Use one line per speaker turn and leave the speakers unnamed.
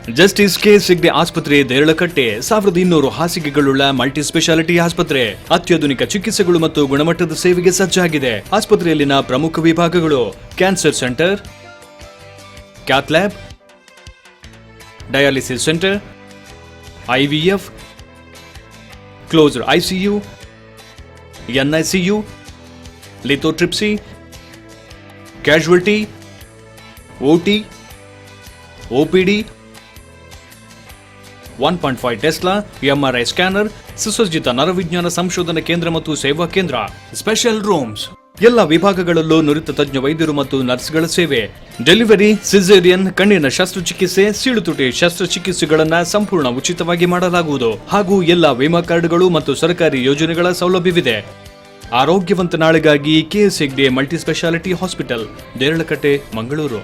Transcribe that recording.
Justice KS Hegde ಆಸ್ಪತ್ರೆ Deralakatte 1200 ಹಾಸಿಗೆಗಳುಳ್ಳ multi speciality ಆಸ್ಪತ್ರೆ. ಅತ್ಯಾಧುನಿಕ ಚಿಕಿತ್ಸೆಗಳು ಮತ್ತು ಗುಣಮಟ್ಟದ ಸೇವೆಗೆ ಸಜ್ಜಾಗಿದೆ. ಆಸ್ಪತ್ರೆಯಲ್ಲಿನ ಪ್ರಮುಖ ವಿಭಾಗಗಳು: cancer centre, cath lab, dialysis centre, IVF, closed ICU, NICU, lithotripsy, casualty, OT, OPD, 1.5 tesla, MRI scanner, ಸುಸಜ್ಜಿತ ನರವಿಜ್ಞಾನ ಸಂಶೋಧನಾ ಕೇಂದ್ರ ಮತ್ತು ಸೇವಾ ಕೇಂದ್ರ, ಸ್ಪೆಷಲ್ ರೂಮ್ಸ್. ಎಲ್ಲ ವಿಭಾಗಗಳಲ್ಲೂ ನುರಿತ ತಜ್ಞ ವೈದ್ಯರು ಮತ್ತು ನರ್ಸ್ಗಳ ಸೇವೆ. ಡೆಲಿವರಿ, ಸಿಸೇರಿಯನ್, ಕಣ್ಣಿನ ಶಸ್ತ್ರಚಿಕಿತ್ಸೆ, ಸೀಳುತುಟಿ ಶಸ್ತ್ರಚಿಕಿತ್ಸೆಗಳನ್ನು ಸಂಪೂರ್ಣ ಉಚಿತವಾಗಿ ಮಾಡಲಾಗುವುದು. ಹಾಗೂ ಎಲ್ಲ ವಿಮಾ ಕಾರ್ಡ್ಗಳು ಮತ್ತು ಸರ್ಕಾರಿ ಯೋಜನೆಗಳ ಸೌಲಭ್ಯವಿದೆ. ಆರೋಗ್ಯವಂತ ನಾಳೆಗಾಗಿ K S Hegde multi speciality hospital, Deralakatte, Mangaluru.